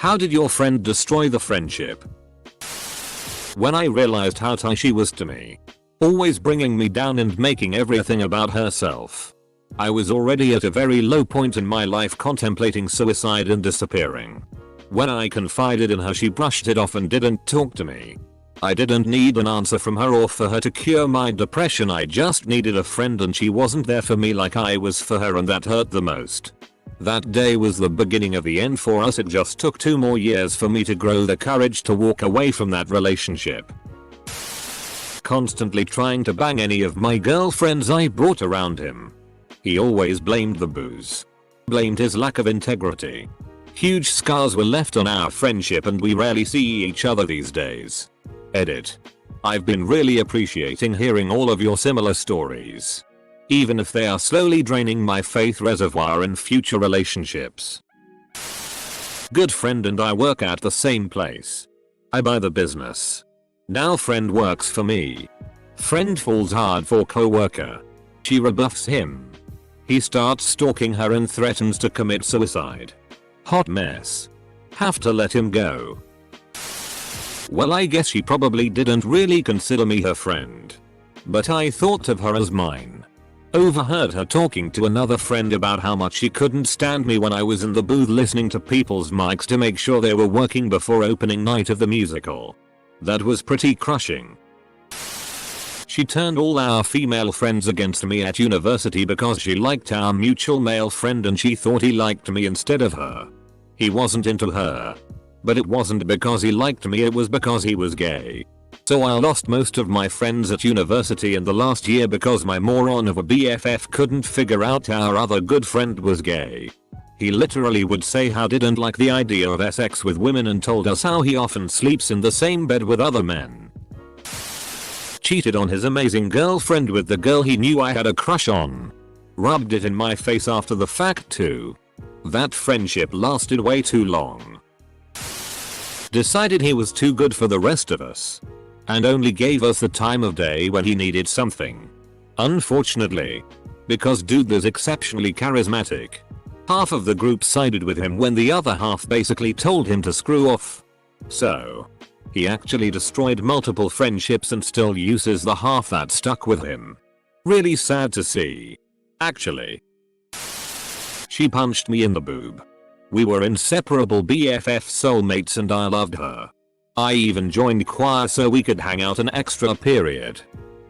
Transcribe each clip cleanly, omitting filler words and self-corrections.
How did your friend destroy the friendship? When I realized how tight she was to me. Always bringing me down and making everything about herself. I was already at a very low point in my life, contemplating suicide and disappearing. When I confided in her, she brushed it off and didn't talk to me. I didn't need an answer from her or for her to cure my depression. I just needed a friend, and she wasn't there for me like I was for her, and that hurt the most. That day was the beginning of the end for us. It just took 2 more years for me to grow the courage to walk away from that relationship. Constantly trying to bang any of my girlfriends I brought around him. He always blamed the booze. Blamed his lack of integrity. Huge scars were left on our friendship, and we rarely see each other these days. Edit. I've been really appreciating hearing all of your similar stories. Even if they are slowly draining my faith reservoir in future relationships. Good friend and I work at the same place. I buy the business. Now friend works for me. Friend falls hard for coworker. She rebuffs him. He starts stalking her and threatens to commit suicide. Hot mess. Have to let him go. Well, I guess she probably didn't really consider me her friend. But I thought of her as mine. Overheard her talking to another friend about how much she couldn't stand me when I was in the booth listening to people's mics to make sure they were working before opening night of the musical. That was pretty crushing. She turned all our female friends against me at university because she liked our mutual male friend and she thought he liked me instead of her. He wasn't into her. But it wasn't because he liked me, it was because he was gay. So I lost most of my friends at university in the last year because my moron of a BFF couldn't figure out our other good friend was gay. He literally would say how didn't like the idea of sex with women and told us how he often sleeps in the same bed with other men. Cheated on his amazing girlfriend with the girl he knew I had a crush on. Rubbed it in my face after the fact too. That friendship lasted way too long. Decided he was too good for the rest of us. And only gave us the time of day when he needed something. Unfortunately. Because dude was exceptionally charismatic. Half of the group sided with him when the other half basically told him to screw off. So. He actually destroyed multiple friendships and still uses the half that stuck with him. Really sad to see. Actually. She punched me in the boob. We were inseparable BFF soulmates and I loved her. I even joined choir so we could hang out an extra period.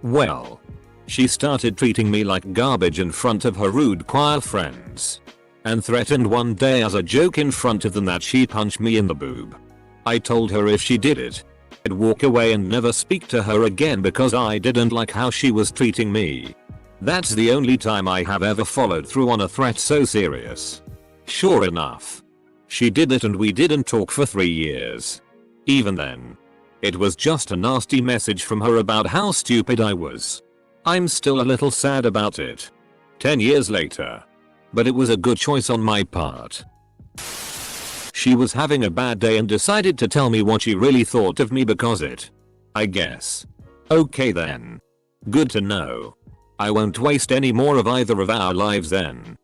Well. She started treating me like garbage in front of her rude choir friends. And threatened one day as a joke in front of them that she'd punch me in the boob. I told her if she did it, I'd walk away and never speak to her again because I didn't like how she was treating me. That's the only time I have ever followed through on a threat so serious. Sure enough. She did it and we didn't talk for 3 years. Even then. It was just a nasty message from her about how stupid I was. I'm still a little sad about it. 10 years later. But it was a good choice on my part. She was having a bad day and decided to tell me what she really thought of me because it. I guess. Okay then. Good to know. I won't waste any more of either of our lives then.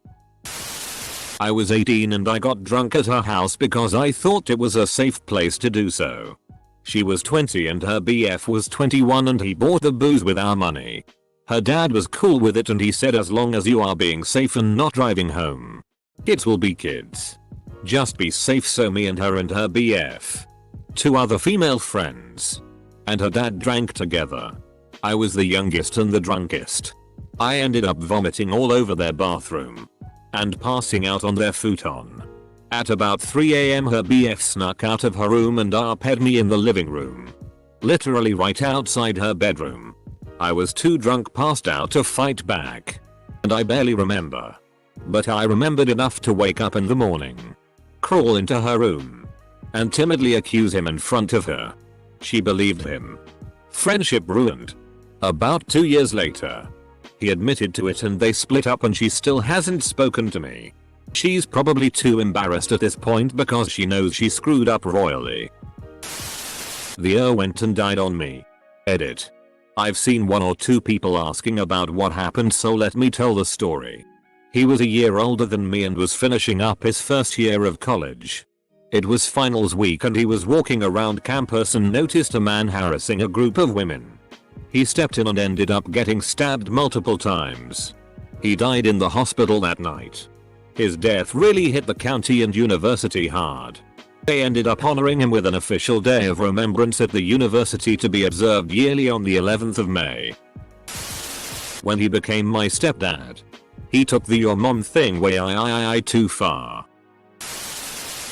I was 18 and I got drunk at her house because I thought it was a safe place to do so. She was 20 and her BF was 21 and he bought the booze with our money. Her dad was cool with it and he said as long as you are being safe and not driving home. Kids will be kids. Just be safe. So me and her BF. 2 other female friends. And her dad drank together. I was the youngest and the drunkest. I ended up vomiting all over their bathroom. And passing out on their futon. At about 3 AM her BF snuck out of her room and RP'd me in the living room. Literally right outside her bedroom. I was too drunk passed out to fight back. And I barely remember. But I remembered enough to wake up in the morning. Crawl into her room. And timidly accuse him in front of her. She believed him. Friendship ruined. About 2 years later. He admitted to it and they split up and she still hasn't spoken to me. She's probably too embarrassed at this point because she knows she screwed up royally. The ear went and died on me. Edit. I've seen 1 or 2 people asking about what happened, so let me tell the story. He was a year older than me and was finishing up his first year of college. It was finals week and he was walking around campus and noticed a man harassing a group of women. He stepped in and ended up getting stabbed multiple times. He died in the hospital that night. His death really hit the county and university hard. They ended up honoring him with an official day of remembrance at the university to be observed yearly on the 11th of May. When he became my stepdad, he took the your mom thing way too far.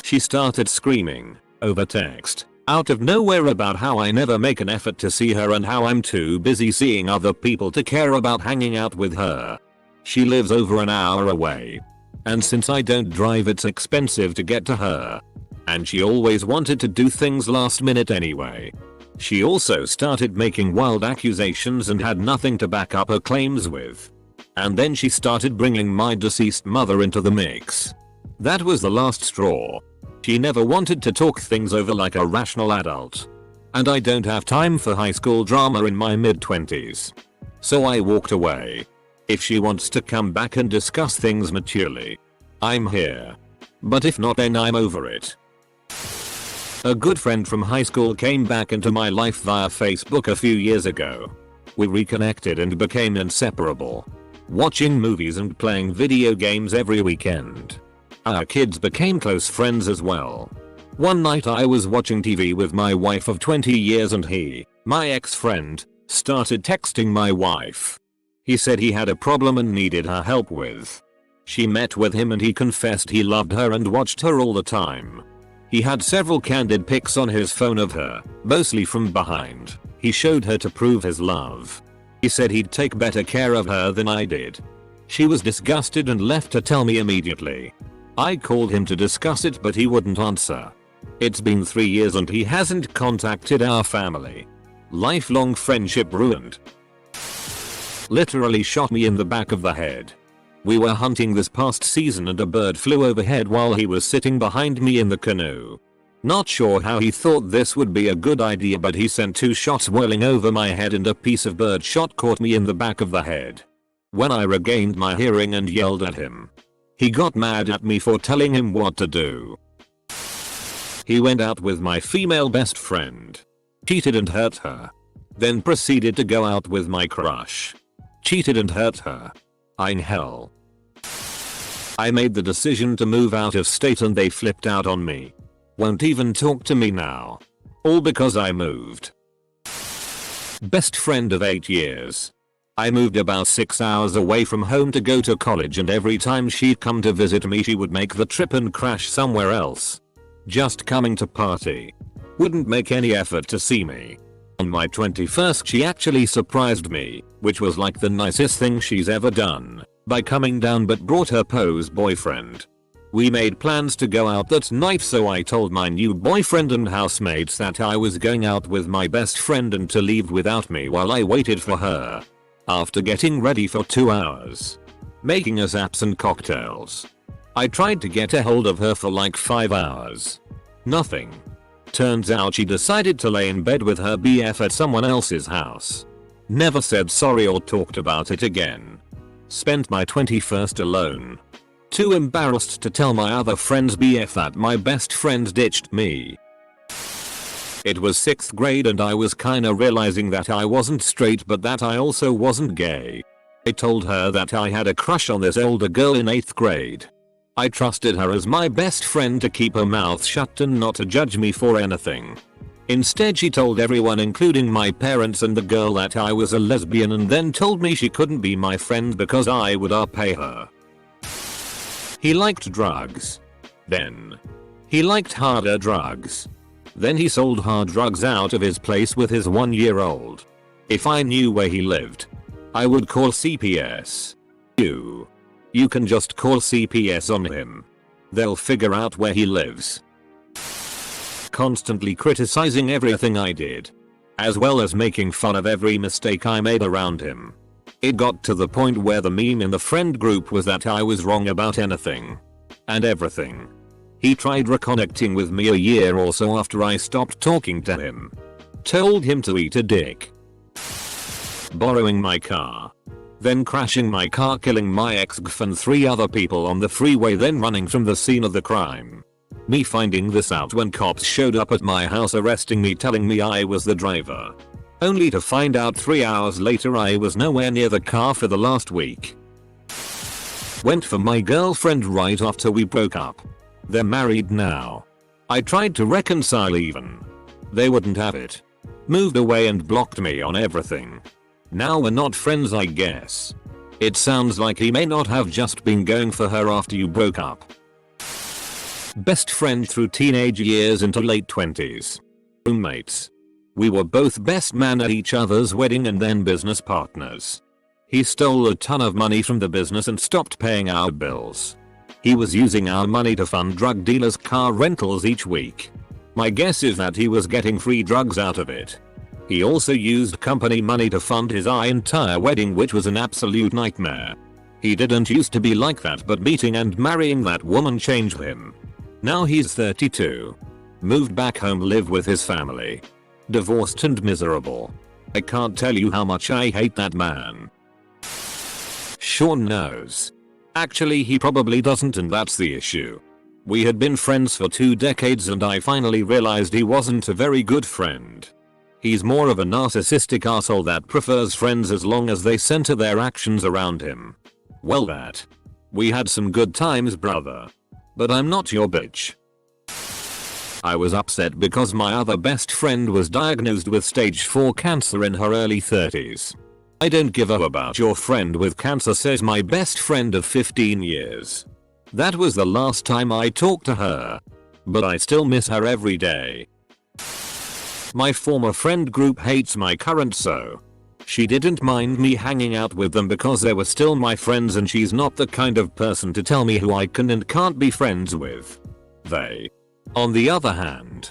She started screaming, over text, out of nowhere about how I never make an effort to see her and how I'm too busy seeing other people to care about hanging out with her. She lives over an hour away. And since I don't drive, it's expensive to get to her. And she always wanted to do things last minute anyway. She also started making wild accusations and had nothing to back up her claims with. And then she started bringing my deceased mother into the mix. That was the last straw. She never wanted to talk things over like a rational adult. And I don't have time for high school drama in my mid-20s. So I walked away. If she wants to come back and discuss things maturely, I'm here. But if not, then I'm over it. A good friend from high school came back into my life via Facebook a few years ago. We reconnected and became inseparable, watching movies and playing video games every weekend. Our kids became close friends as well. One night I was watching TV with my wife of 20 years and he, my ex-friend, started texting my wife. He said he had a problem and needed her help with. She met with him and he confessed he loved her and watched her all the time. He had several candid pics on his phone of her, mostly from behind. He showed her to prove his love. He said he'd take better care of her than I did. She was disgusted and left to tell me immediately. I called him to discuss it but he wouldn't answer. It's been 3 years and he hasn't contacted our family. Lifelong friendship ruined. Literally shot me in the back of the head. We were hunting this past season and a bird flew overhead while he was sitting behind me in the canoe. Not sure how he thought this would be a good idea, but he sent 2 shots whirling over my head and a piece of bird shot caught me in the back of the head. When I regained my hearing and yelled at him, he got mad at me for telling him what to do. He went out with my female best friend, cheated and hurt her. Then proceeded to go out with my crush, cheated and hurt her. I'm hell. I made the decision to move out of state and they flipped out on me. Won't even talk to me now. All because I moved. Best friend of 8 years. I moved about 6 hours away from home to go to college and every time she'd come to visit me she would make the trip and crash somewhere else. Just coming to party. Wouldn't make any effort to see me. On my 21st she actually surprised me, which was like the nicest thing she's ever done, by coming down but brought her pose boyfriend. We made plans to go out that night, so I told my new boyfriend and housemates that I was going out with my best friend and to leave without me while I waited for her. After getting ready for 2 hours, making us apps and cocktails, I tried to get a hold of her for like 5 hours. Nothing. Turns out she decided to lay in bed with her BF at someone else's house. Never said sorry or talked about it again. Spent my 21st alone. Too embarrassed to tell my other friend's BF that my best friend ditched me. It was 6th grade and I was kinda realizing that I wasn't straight but that I also wasn't gay. I told her that I had a crush on this older girl in 8th grade. I trusted her as my best friend to keep her mouth shut and not to judge me for anything. Instead she told everyone including my parents and the girl that I was a lesbian and then told me she couldn't be my friend because I would pay her. He liked drugs. Then he liked harder drugs. Then he sold hard drugs out of his place with his 1-year-old. If I knew where he lived, I would call CPS. You can just call CPS on him. They'll figure out where he lives. Constantly criticizing everything I did, as well as making fun of every mistake I made around him. It got to the point where the meme in the friend group was that I was wrong about anything and everything. He tried reconnecting with me a year or so after I stopped talking to him. Told him to eat a dick. Borrowing my car. Then crashing my car, killing my ex-gf and 3 other people on the freeway, then running from the scene of the crime. Me finding this out when cops showed up at my house arresting me, telling me I was the driver. Only to find out 3 hours later I was nowhere near the car for the last week. Went for my girlfriend right after we broke up. They're married now. I tried to reconcile even. They wouldn't have it. Moved away and blocked me on everything. Now we're not friends, I guess. It sounds like he may not have just been going for her after you broke up. Best friend through teenage years into late 20s. Roommates. We were both best man at each other's wedding and then business partners. He stole a ton of money from the business and stopped paying our bills. He was using our money to fund drug dealers' car rentals each week. My guess is that he was getting free drugs out of it. He also used company money to fund his entire wedding, which was an absolute nightmare. He didn't used to be like that, but meeting and marrying that woman changed him. Now he's 32. Moved back home, live with his family. Divorced and miserable. I can't tell you how much I hate that man. Sean knows. Actually, he probably doesn't, and that's the issue. We had been friends for 2 decades and I finally realized he wasn't a very good friend. He's more of a narcissistic asshole that prefers friends as long as they center their actions around him. Well, that. We had some good times, brother. But I'm not your bitch. I was upset because my other best friend was diagnosed with stage 4 cancer in her early 30s. I don't give up about your friend with cancer, says my best friend of 15 years. That was the last time I talked to her. But I still miss her every day. My former friend group hates my current, so she didn't mind me hanging out with them because they were still my friends, and she's not the kind of person to tell me who I can and can't be friends with. They, on the other hand,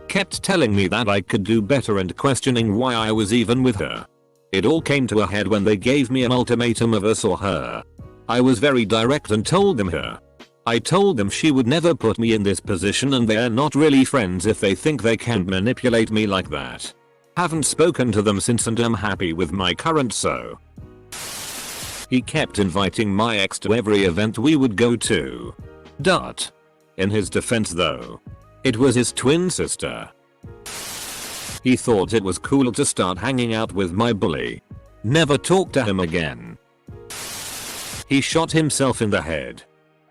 kept telling me that I could do better and questioning why I was even with her. It all came to a head when they gave me an ultimatum of us or her. I was very direct and told them her. I told them she would never put me in this position and they're not really friends if they think they can manipulate me like that. Haven't spoken to them since and am happy with my current, so. He kept inviting my ex to every event we would go to. In his defense though, it was his twin sister. He thought it was cool to start hanging out with my bully. Never talked to him again. He shot himself in the head.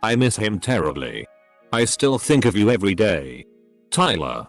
I miss him terribly. I still think of you every day. Tyler.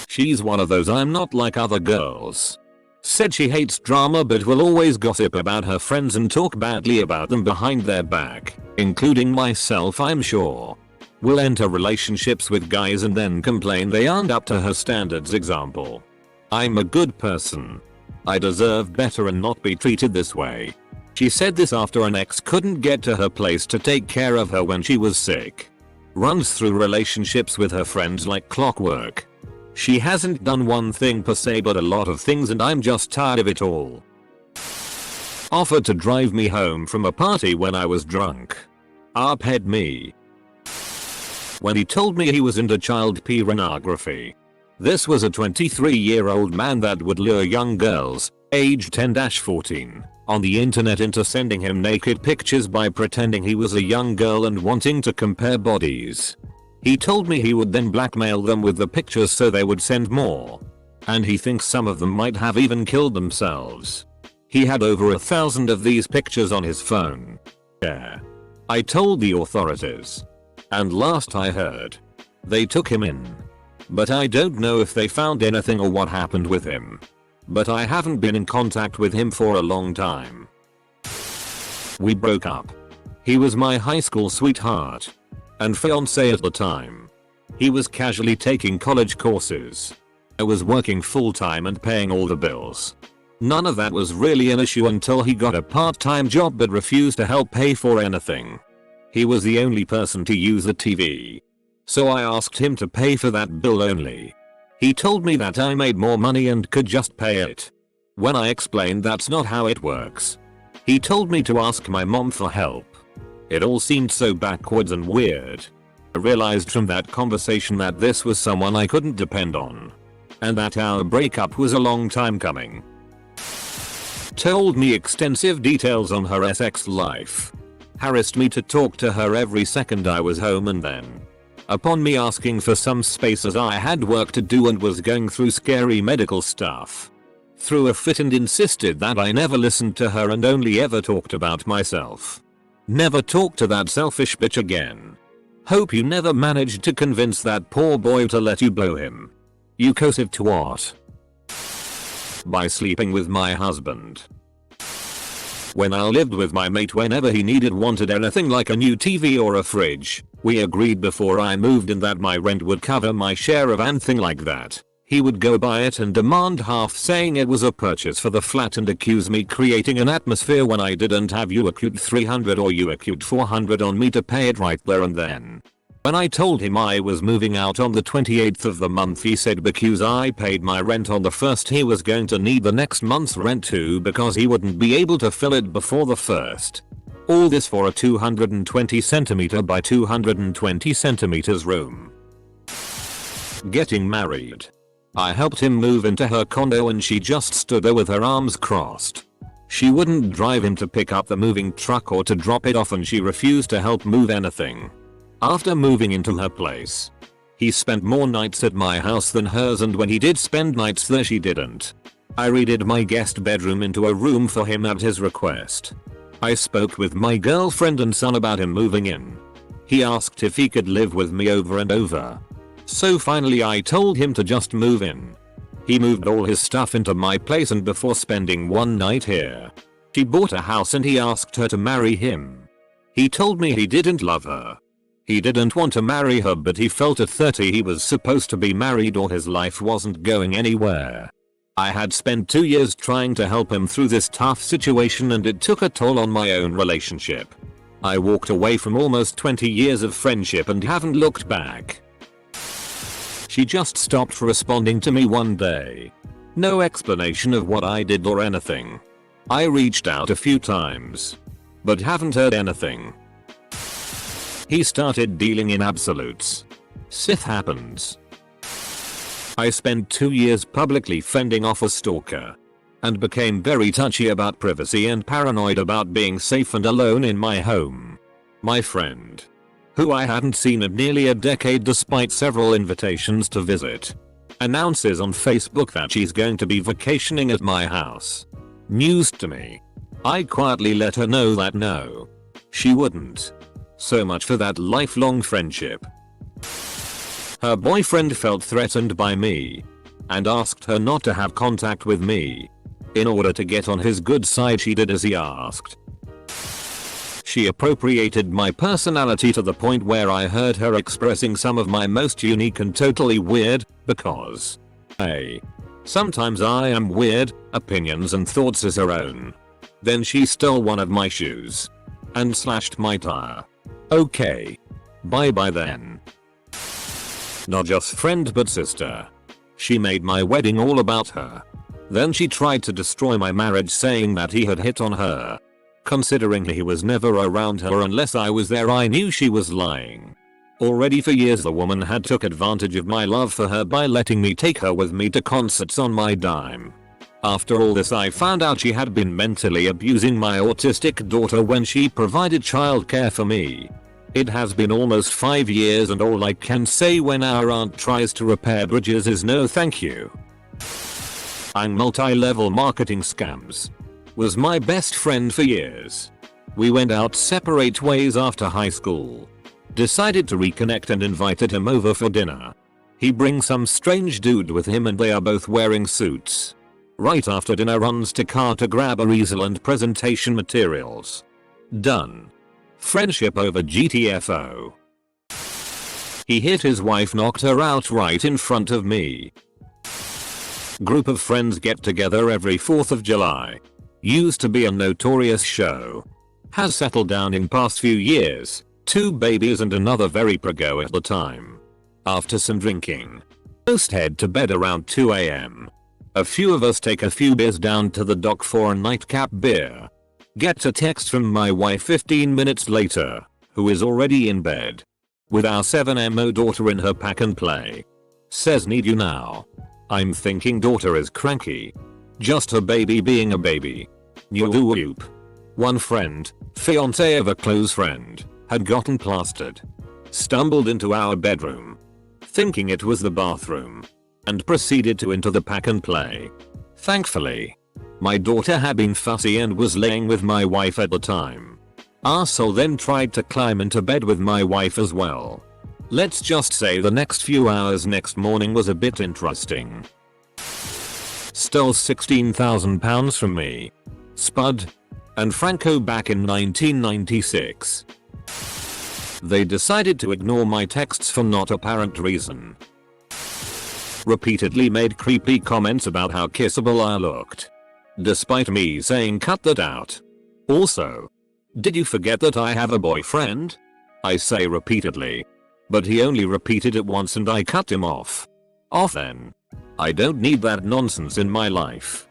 She's one of those I'm not like other girls. Said she hates drama but will always gossip about her friends and talk badly about them behind their back, including myself, I'm sure. Will enter relationships with guys and then complain they aren't up to her standards. Example. I'm a good person. I deserve better and not be treated this way. She said this after an ex couldn't get to her place to take care of her when she was sick. Runs through relationships with her friends like clockwork. She hasn't done one thing per se but a lot of things, and I'm just tired of it all. Offered to drive me home from a party when I was drunk. Arped me. When he told me he was into child pornography. This was a 23-year-old man that would lure young girls, aged 10-14, on the internet into sending him naked pictures by pretending he was a young girl and wanting to compare bodies. He told me he would then blackmail them with the pictures so they would send more. And he thinks some of them might have even killed themselves. He had over 1,000 of these pictures on his phone. Yeah. I told the authorities. And last I heard, they took him in. But I don't know if they found anything or what happened with him. But I haven't been in contact with him for a long time. We broke up. He was my high school sweetheart and fiance at the time. He was casually taking college courses. I was working full-time and paying all the bills. None of that was really an issue until he got a part-time job but refused to help pay for anything. He was the only person to use the TV. So I asked him to pay for that bill only. He told me that I made more money and could just pay it. When I explained that's not how it works, he told me to ask my mom for help. It all seemed so backwards and weird. I realized from that conversation that this was someone I couldn't depend on. And that our breakup was a long time coming. Told me extensive details on her sex life. Harassed me to talk to her every second I was home and then Upon me asking for some space as I had work to do and was going through scary medical stuff, threw a fit and insisted that I never listened to her and only ever talked about myself. Never talk to that selfish bitch again. Hope you never managed to convince that poor boy to let you blow him. You cosive twat. By sleeping with my husband. When I lived with my mate, whenever he wanted anything like a new TV or a fridge, we agreed before I moved in that my rent would cover my share of anything like that. He would go buy it and demand half, saying it was a purchase for the flat and accuse me creating an atmosphere when I didn't have you accrued 300 or you accrued 400 on me to pay it right there and then. When I told him I was moving out on the 28th of the month, he said because I paid my rent on the 1st he was going to need the next month's rent too because he wouldn't be able to fill it before the 1st. All this for a 220 centimeter by 220 centimeters room. Getting married. I helped him move into her condo and she just stood there with her arms crossed. She wouldn't drive him to pick up the moving truck or to drop it off, and she refused to help move anything. After moving into her place, he spent more nights at my house than hers, and when he did spend nights there she didn't. I redid my guest bedroom into a room for him at his request. I spoke with my girlfriend and son about him moving in. He asked if he could live with me over and over. So finally I told him to just move in. He moved all his stuff into my place, and before spending one night here, she bought a house and he asked her to marry him. He told me he didn't love her. He didn't want to marry her, but he felt at 30 he was supposed to be married or his life wasn't going anywhere. I had spent 2 years trying to help him through this tough situation and it took a toll on my own relationship. I walked away from almost 20 years of friendship and haven't looked back. She just stopped responding to me one day. No explanation of what I did or anything. I reached out a few times, but haven't heard anything. He started dealing in absolutes. Sith happens. I spent 2 years publicly fending off a stalker and became very touchy about privacy and paranoid about being safe and alone in my home. My friend, who I hadn't seen in nearly a decade despite several invitations to visit, announces on Facebook that she's going to be vacationing at my house. News to me. I quietly let her know that no, she wouldn't. So much for that lifelong friendship. Her boyfriend felt threatened by me and asked her not to have contact with me. In order to get on his good side, she did as he asked. She appropriated my personality to the point where I heard her expressing some of my most unique and totally weird, because hey, sometimes I am weird, opinions and thoughts as her own. Then she stole one of my shoes and slashed my tire. Okay. Bye bye then. Not just friend but sister. She made my wedding all about her. Then she tried to destroy my marriage, saying that he had hit on her. Considering he was never around her unless I was there, I knew she was lying. Already for years the woman had took advantage of my love for her by letting me take her with me to concerts on my dime. After all this, I found out she had been mentally abusing my autistic daughter when she provided childcare for me. It has been almost 5 years and all I can say when our aunt tries to repair bridges is no thank you. I'm multi-level marketing scams. Was my best friend for years. We went out separate ways after high school. Decided to reconnect and invited him over for dinner. He brings some strange dude with him and they are both wearing suits. Right after dinner, runs to car to grab a easel and presentation materials. Done. Friendship over GTFO. He hit his wife, knocked her out right in front of me. Group of friends get together every 4th of July. Used to be a notorious show. Has settled down in past few years. 2 babies and another very prego at the time. After some drinking, most head to bed around 2 AM. A few of us take a few beers down to the dock for a nightcap beer. Get a text from my wife 15 minutes later, who is already in bed with our 7mo daughter in her pack and play. Says need you now. I'm thinking daughter is cranky. Just her baby being a baby. Whoop. One friend, fiance of a close friend, had gotten plastered. stumbled into our bedroom, thinking it was the bathroom, and proceeded to enter the pack and play. Thankfully, my daughter had been fussy and was laying with my wife at the time. Arsehole then tried to climb into bed with my wife as well. Let's just say the next few hours next morning was a bit interesting. Stole £16,000 from me, Spud, and Franco back in 1996. They decided to ignore my texts for not apparent reason. Repeatedly made creepy comments about how kissable I looked, despite me saying cut that out. Also, did you forget that I have a boyfriend? I say repeatedly, but he only repeated it once and I cut him off. Off then. I don't need that nonsense in my life.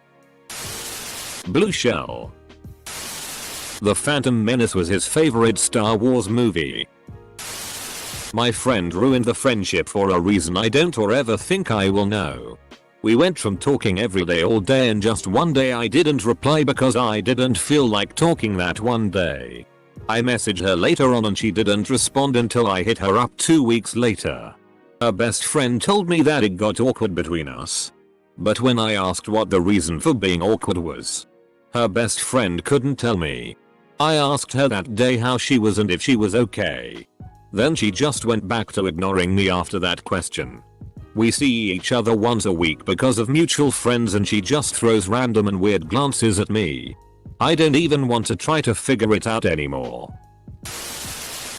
Blue Shell. The Phantom Menace was his favorite Star Wars movie. My friend ruined the friendship for a reason I don't or ever think I will know. We went from talking every day all day and just one day I didn't reply because I didn't feel like talking that one day. I messaged her later on and she didn't respond until I hit her up 2 weeks later. Her best friend told me that it got awkward between us. But when I asked what the reason for being awkward was, her best friend couldn't tell me. I asked her that day how she was and if she was okay. Then she just went back to ignoring me after that question. We see each other once a week because of mutual friends and she just throws random and weird glances at me. I don't even want to try to figure it out anymore.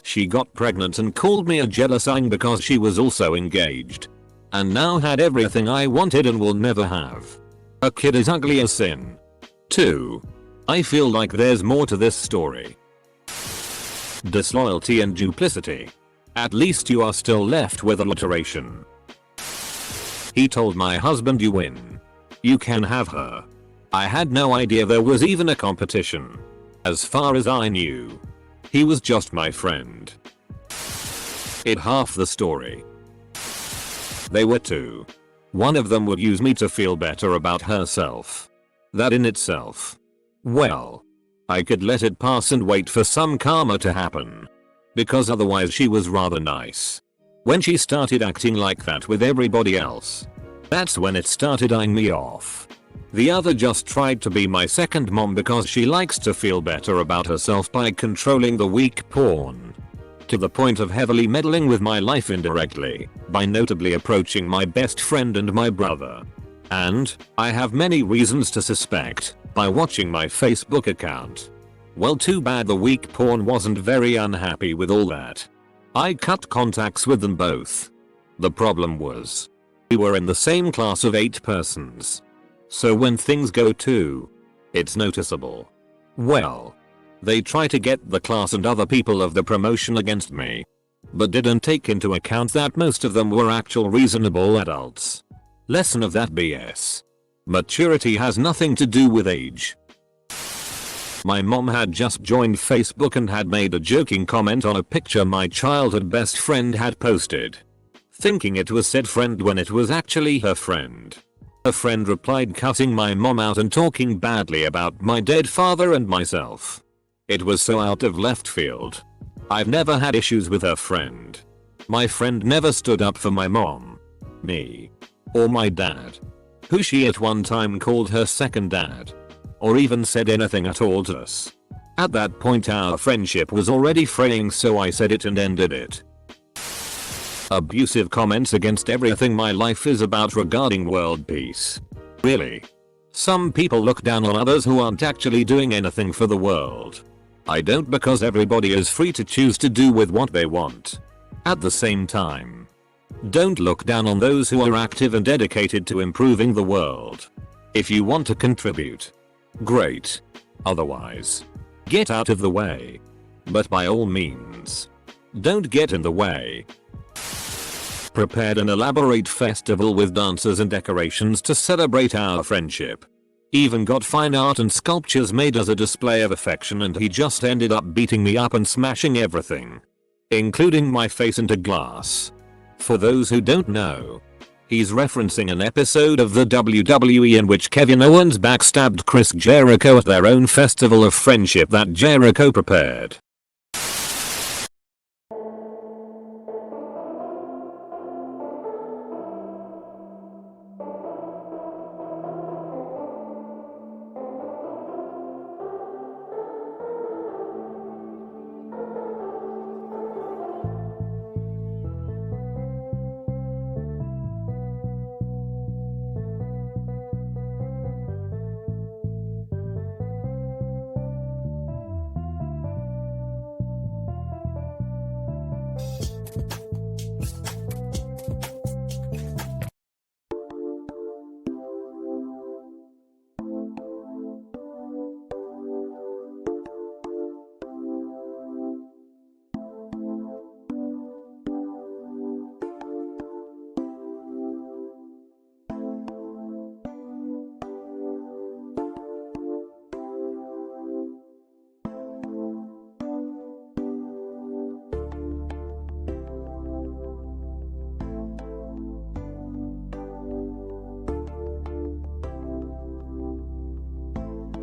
She got pregnant and called me a jealous ang because she was also engaged. And now had everything I wanted and will never have. A kid is ugly as sin. 2. I feel like there's more to this story. Disloyalty and duplicity. At least you are still left with alliteration. He told my husband you win. You can have her. I had no idea there was even a competition. As far as I knew, he was just my friend. It half the story. They were two. One of them would use me to feel better about herself. That in itself. Well, I could let it pass and wait for some karma to happen. Because otherwise she was rather nice. When she started acting like that with everybody else, that's when it started eyeing me off. The other just tried to be my second mom because she likes to feel better about herself by controlling the weak porn. To the point of heavily meddling with my life indirectly, by notably approaching my best friend and my brother. And, I have many reasons to suspect, by watching my Facebook account. Well, too bad the weak porn wasn't very unhappy with all that. I cut contacts with them both. The problem was, we were in the same class of 8 persons. So when things go too, it's noticeable. Well, they try to get the class and other people of the promotion against me. But didn't take into account that most of them were actual reasonable adults. Lesson of that BS. Maturity has nothing to do with age. My mom had just joined Facebook and had made a joking comment on a picture my childhood best friend had posted. Thinking it was said friend when it was actually her friend. Her friend replied cutting my mom out and talking badly about my dead father and myself. It was so out of left field. I've never had issues with her friend. My friend never stood up for my mom, me, or my dad, who she at one time called her second dad, or even said anything at all to us. At that point our friendship was already fraying, so I said it and ended it. Abusive comments against everything my life is about regarding world peace. Really? Some people look down on others who aren't actually doing anything for the world. I don't, because everybody is free to choose to do with what they want. At the same time, don't look down on those who are active and dedicated to improving the world. If you want to contribute, great. Otherwise, get out of the way. But by all means, don't get in the way. Prepared an elaborate festival with dancers and decorations to celebrate our friendship. Even got fine art and sculptures made as a display of affection, and he just ended up beating me up and smashing everything, including my face into glass. For those who don't know, he's referencing an episode of the WWE in which Kevin Owens backstabbed Chris Jericho at their own festival of friendship that Jericho prepared.